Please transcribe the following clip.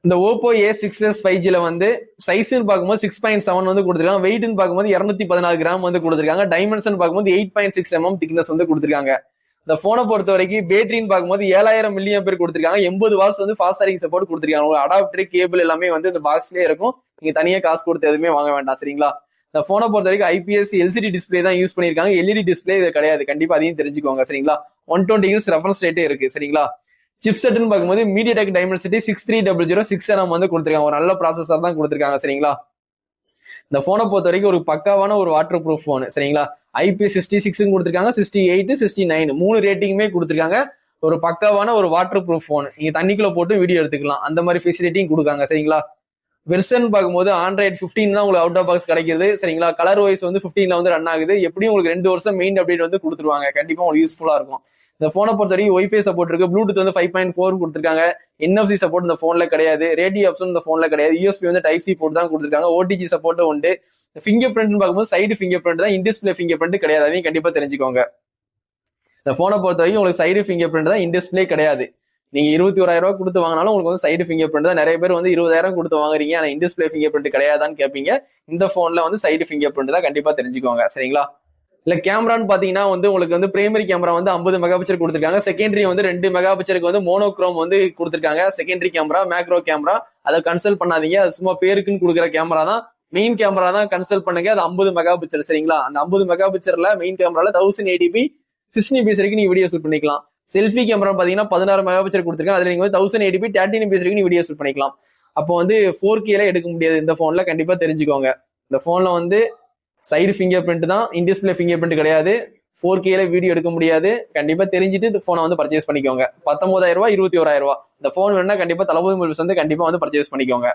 இந்த Oppo A6s 5G வந்து சைஸ்ன்னு பார்க்கும்போது 6.7 வந்து கொடுத்துருக்காங்க. வெயிட்னு பார்க்கும்போது 214 கிராம் வந்து கொடுத்துருக்காங்க. டைமென்ஷன் பார்க்கும்போது 8.6 mm திக்னஸ் வந்து கொடுத்துருக்காங்க. இந்த போனை பொறுத்த வரைக்கும் பேட்டரின்னு பார்க்கும்போது 7000 மில்லியம் பேர் கொடுத்துருக்காங்க. 80 வாட்ஸ் வந்து ஃபாஸ்ட் சார்ஜிங் சப்போர்ட் கொடுத்துருக்காங்க. ஒரு அடாப்டர் கேபிள் எல்லாமே வந்து இந்த பாக்ஸ்லயே இருக்கும். நீங்க தனியா காசு கொடுத்து எதுவுமே வாங்க வேண்டாம். சரிங்களா? இந்த போனை பொறுத்த வரைக்கும் IPS LCD டிஸ்பிளே தான் யூஸ் பண்ணிருக்காங்க. LED டிஸ்பிளே இது கிடையாது. கண்டிப்பா அதையும் தெரிஞ்சுக்கோங்க. சரிங்களா? 120 Hz ரெஃபரன்ஸ் ரேட்டே இருக்கு. சரிங்களா? சிப்செட்னு பார்க்கும்போது MediaTek Dimensity 6300 6nm வந்து கொடுத்துருக்காங்க. ஒரு நல்ல ப்ராசஸர் தான் கொடுத்துருக்காங்க. சரிங்களா? இந்த போனை பொறுத்த வரைக்கும் ஒரு பக்காவான ஒரு வாட்டர் ப்ரூஃப் போன். சரிங்களா? IP66 கொடுத்துருக்காங்க, 68, 69 3 ரேட்டிங்குமே கொடுத்துருக்காங்க. ஒரு பக்காவான ஒரு வாட்டர் ப்ரூஃப் போன். நீங்க தண்ணிக்குள்ள போட்டு வீடியோ எடுத்துக்கலாம். அந்த மாதிரி ஃபெசிலிட்டியும் கொடுக்காங்க. சரிங்களா? வெர்ஷன் பார்க்கும்போது Android 15 தான் உங்களுக்கு அவுட் ஆஃப் பாக்ஸ் கிடைக்குது. சரிங்களா? கலர் வைஸ் வந்து 15ல வந்து ரன் ஆகுது. எப்படியும் உங்களுக்கு 2 வருஷம் மெயின் அப்டேட் வந்து கொடுத்துருவாங்க. கண்டிப்பா உங்களுக்கு யூஸ்ஃபுல்லா இருக்கும். இந்த போனை பொறுத்த வரைக்கும் ஒய்ஃபை சப்போர்ட் இருக்கு. ப்ளூடூத் வந்து 5.4 கொடுத்துருக்காங்க. NFC சப்போர்ட் இந்த போன்ல கிடையாது. ரேடியோ ஆப்ஷன் இந்த போன்ல கிடையாது. USB வந்து டைப் சி போர்ட் தான் கொடுத்துருக்காங்க. OTG சப்போர்ட்டும் உண்டு. ஃபிங்கர் பிரிண்ட் பார்க்கும்போது சைடு ஃபிங்கர் பிரிண்ட் தான், இன்டிஸ்பிளே ஃபிங்கர் பிரிண்ட் கிடையாது. அதையும் கண்டிப்பா தெரிஞ்சுக்கோங்க. இந்த போனை பொறுத்த வரைக்கும் உங்களுக்கு சைடு ஃபிங்கர் பிரிண்ட் தான், இன்டிஸ்பிளே கிடையாது. நீங்க 21,000 ரூபாய் கொடுத்து வாங்கினாலும் உங்களுக்கு வந்து சைடு ஃபிங்கர் பிரிண்ட் தான். நிறைய பேர் வந்து 20,000 கொடுத்து வாங்குறீங்க, ஆனா இன்டிஸ்பிளே ஃபிங்கர் பிரிண்ட் கிடையாதான்னு கேட்பீங்க. இந்த போன்ல வந்து சைடு ஃபிங்கர் பிரிண்ட் தான். கண்டிப்பா தெரிஞ்சுக்கோங்க. சரிங்களா? இல்ல கேமரான்னு பாத்தீங்கன்னா வந்து உங்களுக்கு வந்து பிரைமரி கேமரா வந்து 50 மெகா பிக்சல் கொடுத்துருக்காங்க. செகண்டரி வந்து 2 மெகா பிக்சலுக்கு வந்து மோனோக்ரோம் வந்து கொடுத்துருக்காங்க. செகண்டரி கேமரா மேக்ரோ கேமரா அதை கன்சல்ட் பண்ணாதீங்க. அது சும்மா பேருக்குன்னு கொடுக்குற கேமரா தான். மெயின் கேமரா தான் கன்சல்ட் பண்ணுங்க. அது 50 மெகா பிக்சல். சரிங்களா? அந்த 50 மெகா பிக்சல்ல மெயின் கேமரால 1080p 60fps வரைக்கும் நீங்க வீடியோ ஷூட் பண்ணிக்கலாம். செல்ஃபி கேமரா பாத்தீங்கன்னா 16 மெகா பிக்சல் கொடுத்துருக்காங்க. அதுல நீங்க வந்து 1080p 13fps வரைக்கும் வீடியோ ஷூட் பண்ணிக்கலாம். அப்போ வந்து 4K எடுக்க முடியாது இந்த போன்ல. கண்டிப்பா தெரிஞ்சுக்கோங்க. இந்த போன்ல வந்து சைடு ஃபிங்கர் பிரிண்ட் தான், இன்டிஸ்பிளே ஃபிங்கர் பிரிண்ட் கிடையாது. 4K வீடியோ எடுக்க முடியாது. கண்டிப்பா தெரிஞ்சுட்டு இந்த போனை வந்து பர்ச்சேஸ் பண்ணிக்கோங்க. 19,000 ரூபாய் 21,000 ரூபாய். இந்த போன் வேணா கண்டிப்பா தளபதி மொபைல்ஸ் வந்து கண்டிப்பா வந்து பர்ச்சேஸ் பண்ணிக்கோங்க.